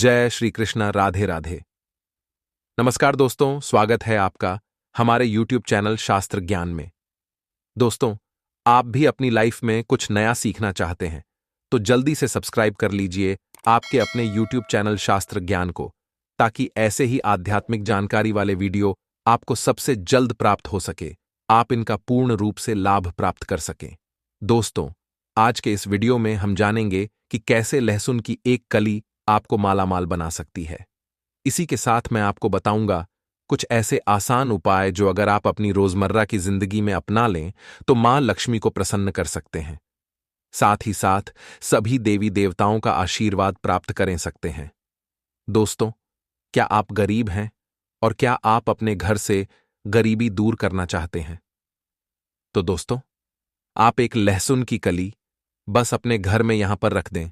जय श्री कृष्णा। राधे राधे। नमस्कार दोस्तों, स्वागत है आपका हमारे YouTube चैनल शास्त्र ज्ञान में। दोस्तों, आप भी अपनी लाइफ में कुछ नया सीखना चाहते हैं तो जल्दी से सब्सक्राइब कर लीजिए आपके अपने YouTube चैनल शास्त्र ज्ञान को, ताकि ऐसे ही आध्यात्मिक जानकारी वाले वीडियो आपको सबसे जल्द प्राप्त हो सके, आप इनका पूर्ण रूप से लाभ प्राप्त कर सकें। दोस्तों, आज के इस वीडियो में हम जानेंगे कि कैसे लहसुन की एक कली आपको मालामाल बना सकती है। इसी के साथ मैं आपको बताऊंगा कुछ ऐसे आसान उपाय जो अगर आप अपनी रोजमर्रा की जिंदगी में अपना लें तो मां लक्ष्मी को प्रसन्न कर सकते हैं, साथ ही साथ सभी देवी देवताओं का आशीर्वाद प्राप्त कर सकते हैं। दोस्तों, क्या आप गरीब हैं और क्या आप अपने घर से गरीबी दूर करना चाहते हैं? तो दोस्तों, आप एक लहसुन की कली बस अपने घर में यहां पर रख दें,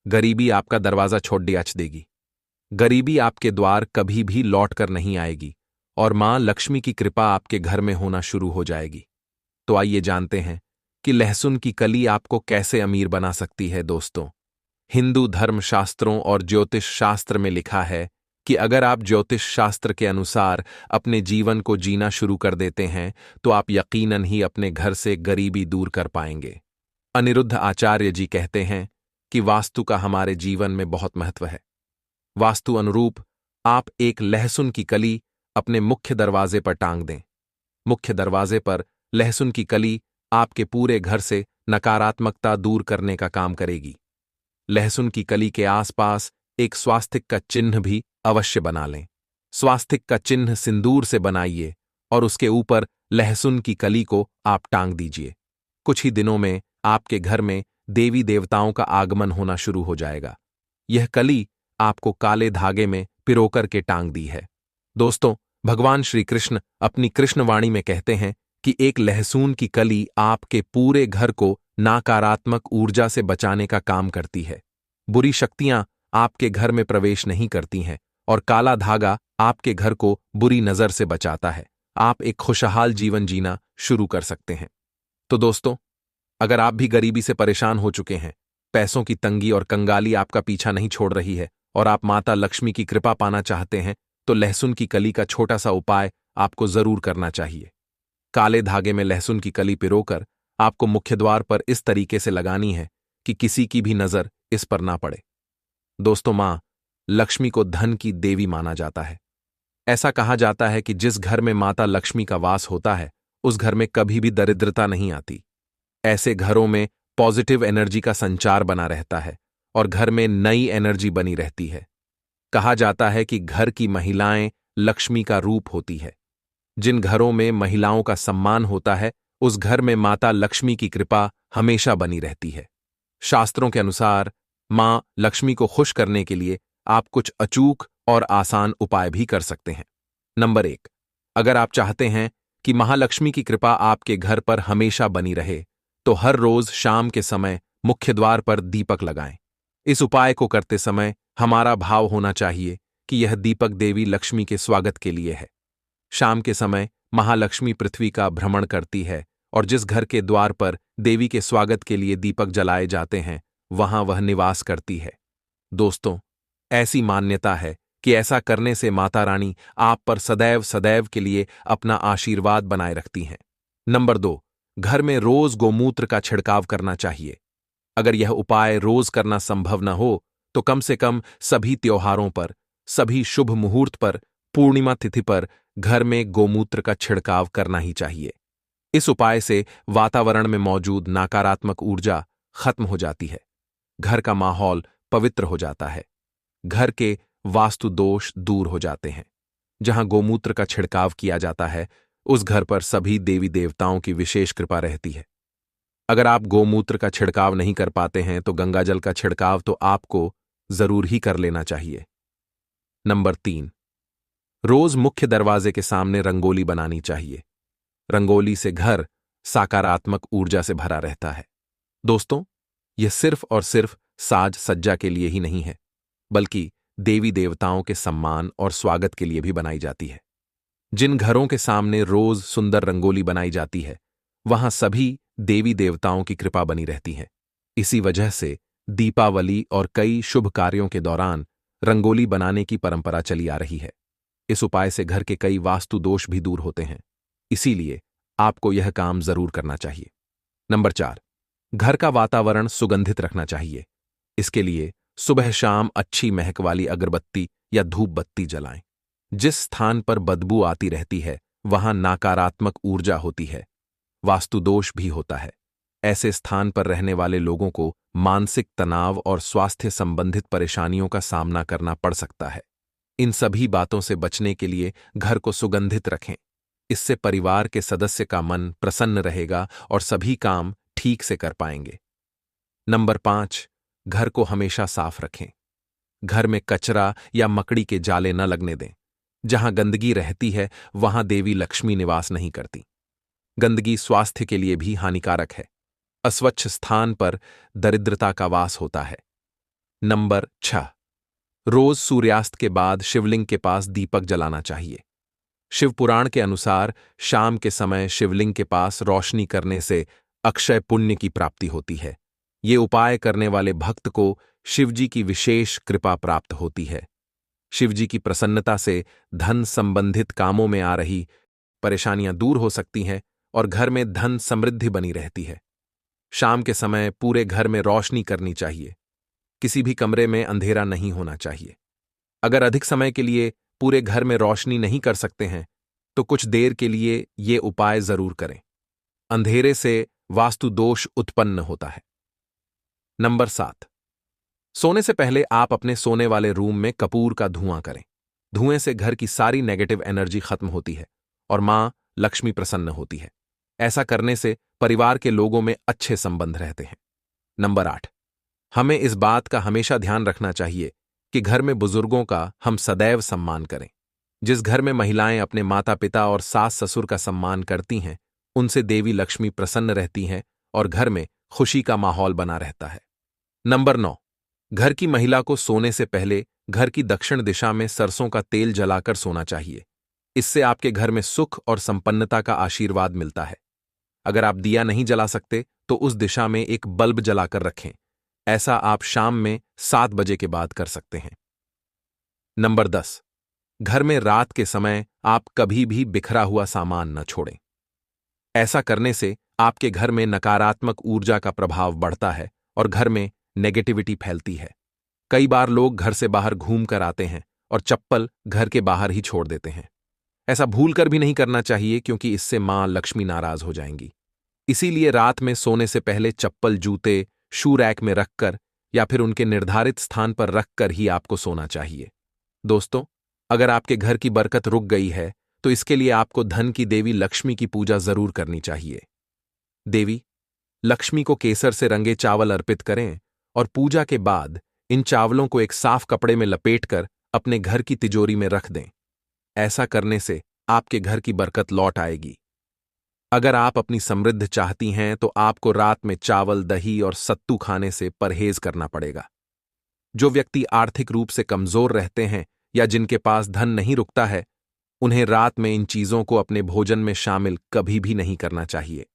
गरीबी आपका दरवाजा छोड़ दियाच देगी। गरीबी आपके द्वार कभी भी लौट कर नहीं आएगी और मां लक्ष्मी की कृपा आपके घर में होना शुरू हो जाएगी। तो आइए जानते हैं कि लहसुन की कली आपको कैसे अमीर बना सकती है। दोस्तों, हिंदू धर्म शास्त्रों और ज्योतिष शास्त्र में लिखा है कि अगर आप ज्योतिष शास्त्र के अनुसार अपने जीवन को जीना शुरू कर देते हैं तो आप यकीनन ही अपने घर से गरीबी दूर कर पाएंगे। अनिरुद्ध आचार्य जी कहते हैं कि वास्तु का हमारे जीवन में बहुत महत्व है। वास्तु अनुरूप आप एक लहसुन की कली अपने मुख्य दरवाजे पर टांग दें। मुख्य दरवाजे पर लहसुन की कली आपके पूरे घर से नकारात्मकता दूर करने का काम करेगी। लहसुन की कली के आसपास एक स्वास्तिक का चिन्ह भी अवश्य बना लें। स्वास्तिक का चिन्ह सिंदूर से बनाइए और उसके ऊपर लहसुन की कली को आप टांग दीजिए। कुछ ही दिनों में आपके घर में देवी देवताओं का आगमन होना शुरू हो जाएगा। यह कली आपको काले धागे में पिरोकर के टांग दी है। दोस्तों, भगवान श्री कृष्ण अपनी कृष्णवाणी में कहते हैं कि एक लहसुन की कली आपके पूरे घर को नकारात्मक ऊर्जा से बचाने का काम करती है। बुरी शक्तियां आपके घर में प्रवेश नहीं करती हैं और काला धागा आपके घर को बुरी नजर से बचाता है। आप एक खुशहाल जीवन जीना शुरू कर सकते हैं। तो दोस्तों, अगर आप भी गरीबी से परेशान हो चुके हैं, पैसों की तंगी और कंगाली आपका पीछा नहीं छोड़ रही है और आप माता लक्ष्मी की कृपा पाना चाहते हैं, तो लहसुन की कली का छोटा सा उपाय आपको जरूर करना चाहिए। काले धागे में लहसुन की कली पिरोकर आपको मुख्य द्वार पर इस तरीके से लगानी है कि किसी की भी नजर इस पर ना पड़े। दोस्तों, मां लक्ष्मी को धन की देवी माना जाता है। ऐसा कहा जाता है कि जिस घर में माता लक्ष्मी का वास होता है उस घर में कभी भी दरिद्रता नहीं आती। ऐसे घरों में पॉजिटिव एनर्जी का संचार बना रहता है और घर में नई एनर्जी बनी रहती है। कहा जाता है कि घर की महिलाएं लक्ष्मी का रूप होती है। जिन घरों में महिलाओं का सम्मान होता है उस घर में माता लक्ष्मी की कृपा हमेशा बनी रहती है। शास्त्रों के अनुसार मां लक्ष्मी को खुश करने के लिए आप कुछ अचूक और आसान उपाय भी कर सकते हैं। नंबर 1, अगर आप चाहते हैं कि महालक्ष्मी की कृपा आपके घर पर हमेशा बनी रहे तो हर रोज शाम के समय मुख्य द्वार पर दीपक लगाएं। इस उपाय को करते समय हमारा भाव होना चाहिए कि यह दीपक देवी लक्ष्मी के स्वागत के लिए है। शाम के समय महालक्ष्मी पृथ्वी का भ्रमण करती है और जिस घर के द्वार पर देवी के स्वागत के लिए दीपक जलाए जाते हैं वहां वह निवास करती है। दोस्तों, ऐसी मान्यता है कि ऐसा करने से माता रानी आप पर सदैव सदैव के लिए अपना आशीर्वाद बनाए रखती हैं। नंबर 2, घर में रोज गोमूत्र का छिड़काव करना चाहिए। अगर यह उपाय रोज करना संभव न हो तो कम से कम सभी त्योहारों पर, सभी शुभ मुहूर्त पर, पूर्णिमा तिथि पर घर में गोमूत्र का छिड़काव करना ही चाहिए। इस उपाय से वातावरण में मौजूद नकारात्मक ऊर्जा खत्म हो जाती है, घर का माहौल पवित्र हो जाता है, घर के वास्तु दोष दूर हो जाते हैं। जहां गोमूत्र का छिड़काव किया जाता है उस घर पर सभी देवी देवताओं की विशेष कृपा रहती है। अगर आप गोमूत्र का छिड़काव नहीं कर पाते हैं तो गंगाजल का छिड़काव तो आपको जरूर ही कर लेना चाहिए। नंबर 3, रोज मुख्य दरवाजे के सामने रंगोली बनानी चाहिए। रंगोली से घर सकारात्मक ऊर्जा से भरा रहता है। दोस्तों, यह सिर्फ और सिर्फ साज सज्जा के लिए ही नहीं है, बल्कि देवी देवताओं के सम्मान और स्वागत के लिए भी बनाई जाती है। जिन घरों के सामने रोज सुंदर रंगोली बनाई जाती है वहां सभी देवी देवताओं की कृपा बनी रहती है। इसी वजह से दीपावली और कई शुभ कार्यों के दौरान रंगोली बनाने की परंपरा चली आ रही है। इस उपाय से घर के कई वास्तु दोष भी दूर होते हैं, इसीलिए आपको यह काम जरूर करना चाहिए। नंबर 4, घर का वातावरण सुगंधित रखना चाहिए। इसके लिए सुबह शाम अच्छी महक वाली अगरबत्ती या धूप बत्ती जलाएं। जिस स्थान पर बदबू आती रहती है वहां नकारात्मक ऊर्जा होती है, वास्तु दोष भी होता है। ऐसे स्थान पर रहने वाले लोगों को मानसिक तनाव और स्वास्थ्य संबंधित परेशानियों का सामना करना पड़ सकता है। इन सभी बातों से बचने के लिए घर को सुगंधित रखें। इससे परिवार के सदस्य का मन प्रसन्न रहेगा और सभी काम ठीक से कर पाएंगे। नंबर 5, घर को हमेशा साफ रखें। घर में कचरा या मकड़ी के जाले न लगने दें। जहां गंदगी रहती है वहां देवी लक्ष्मी निवास नहीं करती। गंदगी स्वास्थ्य के लिए भी हानिकारक है। अस्वच्छ स्थान पर दरिद्रता का वास होता है। नंबर 6, रोज सूर्यास्त के बाद शिवलिंग के पास दीपक जलाना चाहिए। शिव पुराण के अनुसार शाम के समय शिवलिंग के पास रोशनी करने से अक्षय पुण्य की प्राप्ति होती है। ये उपाय करने वाले भक्त को शिवजी की विशेष कृपा प्राप्त होती है। शिवजी की प्रसन्नता से धन संबंधित कामों में आ रही परेशानियां दूर हो सकती हैं और घर में धन समृद्धि बनी रहती है। शाम के समय पूरे घर में रोशनी करनी चाहिए। किसी भी कमरे में अंधेरा नहीं होना चाहिए। अगर अधिक समय के लिए पूरे घर में रोशनी नहीं कर सकते हैं तो कुछ देर के लिए ये उपाय जरूर करें। अंधेरे से वास्तु दोष उत्पन्न होता है। नंबर 7, सोने से पहले आप अपने सोने वाले रूम में कपूर का धुआं करें। धुएं से घर की सारी नेगेटिव एनर्जी खत्म होती है और मां लक्ष्मी प्रसन्न होती है। ऐसा करने से परिवार के लोगों में अच्छे संबंध रहते हैं। नंबर 8, हमें इस बात का हमेशा ध्यान रखना चाहिए कि घर में बुजुर्गों का हम सदैव सम्मान करें। जिस घर में महिलाएं अपने माता पिता और सास ससुर का सम्मान करती हैं, उनसे देवी लक्ष्मी प्रसन्न रहती हैं और घर में खुशी का माहौल बना रहता है। नंबर 9, घर की महिला को सोने से पहले घर की दक्षिण दिशा में सरसों का तेल जलाकर सोना चाहिए। इससे आपके घर में सुख और संपन्नता का आशीर्वाद मिलता है। अगर आप दिया नहीं जला सकते तो उस दिशा में एक बल्ब जलाकर रखें। ऐसा आप शाम में 7 बजे के बाद कर सकते हैं। नंबर 10, घर में रात के समय आप कभी भी बिखरा हुआ सामान न छोड़ें। ऐसा करने से आपके घर में नकारात्मक ऊर्जा का प्रभाव बढ़ता है और घर में नेगेटिविटी फैलती है। कई बार लोग घर से बाहर घूम कर आते हैं और चप्पल घर के बाहर ही छोड़ देते हैं। ऐसा भूलकर भी नहीं करना चाहिए क्योंकि इससे मां लक्ष्मी नाराज हो जाएंगी। इसीलिए रात में सोने से पहले चप्पल जूते शू रैक में रखकर या फिर उनके निर्धारित स्थान पर रखकर ही आपको सोना चाहिए। दोस्तों, अगर आपके घर की बरकत रुक गई है तो इसके लिए आपको धन की देवी लक्ष्मी की पूजा जरूर करनी चाहिए। देवी लक्ष्मी को केसर से रंगे चावल अर्पित करें और पूजा के बाद इन चावलों को एक साफ कपड़े में लपेटकर अपने घर की तिजोरी में रख दें। ऐसा करने से आपके घर की बरकत लौट आएगी। अगर आप अपनी समृद्धि चाहती हैं तो आपको रात में चावल, दही और सत्तू खाने से परहेज करना पड़ेगा। जो व्यक्ति आर्थिक रूप से कमजोर रहते हैं या जिनके पास धन नहीं रुकता है, उन्हें रात में इन चीजों को अपने भोजन में शामिल कभी भी नहीं करना चाहिए।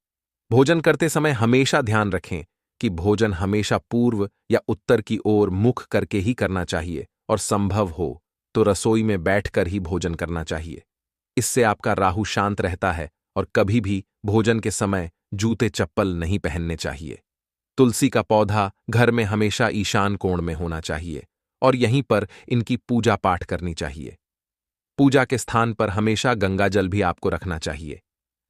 भोजन करते समय हमेशा ध्यान रखें कि भोजन हमेशा पूर्व या उत्तर की ओर मुख करके ही करना चाहिए और संभव हो तो रसोई में बैठकर ही भोजन करना चाहिए। इससे आपका राहु शांत रहता है और कभी भी भोजन के समय जूते चप्पल नहीं पहनने चाहिए। तुलसी का पौधा घर में हमेशा ईशान कोण में होना चाहिए और यहीं पर इनकी पूजा पाठ करनी चाहिए। पूजा के स्थान पर हमेशा गंगाजल भी आपको रखना चाहिए।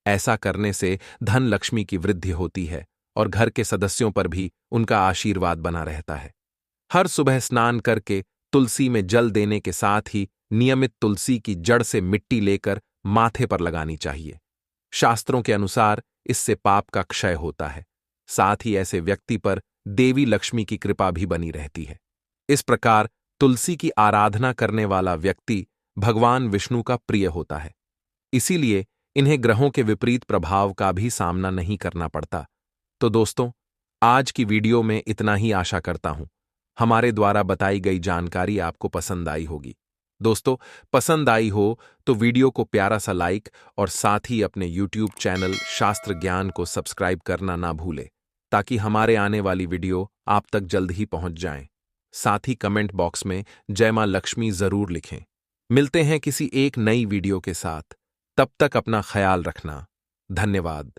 ऐसा करने से धन लक्ष्मी की वृद्धि होती है और घर के सदस्यों पर भी उनका आशीर्वाद बना रहता है। हर सुबह स्नान करके तुलसी में जल देने के साथ ही नियमित तुलसी की जड़ से मिट्टी लेकर माथे पर लगानी चाहिए। शास्त्रों के अनुसार इससे पाप का क्षय होता है। साथ ही ऐसे व्यक्ति पर देवी लक्ष्मी की कृपा भी बनी रहती है। इस प्रकार तुलसी की आराधना करने वाला व्यक्ति भगवान विष्णु का प्रिय होता है। इसीलिए इन्हें ग्रहों के विपरीत प्रभाव का भी सामना नहीं करना पड़ता। तो दोस्तों, आज की वीडियो में इतना ही आशा करता हूं हमारे द्वारा बताई गई जानकारी आपको पसंद आई होगी। दोस्तों, पसंद आई हो तो वीडियो को प्यारा सा लाइक और साथ ही अपने YouTube चैनल शास्त्र ज्ञान को सब्सक्राइब करना ना भूले ताकि हमारे आने वाली वीडियो आप तक जल्द ही पहुंच जाएं। साथ ही कमेंट बॉक्स में जय मां लक्ष्मी जरूर लिखें। मिलते हैं किसी एक नई वीडियो के साथ। तब तक अपना ख्याल रखना। धन्यवाद।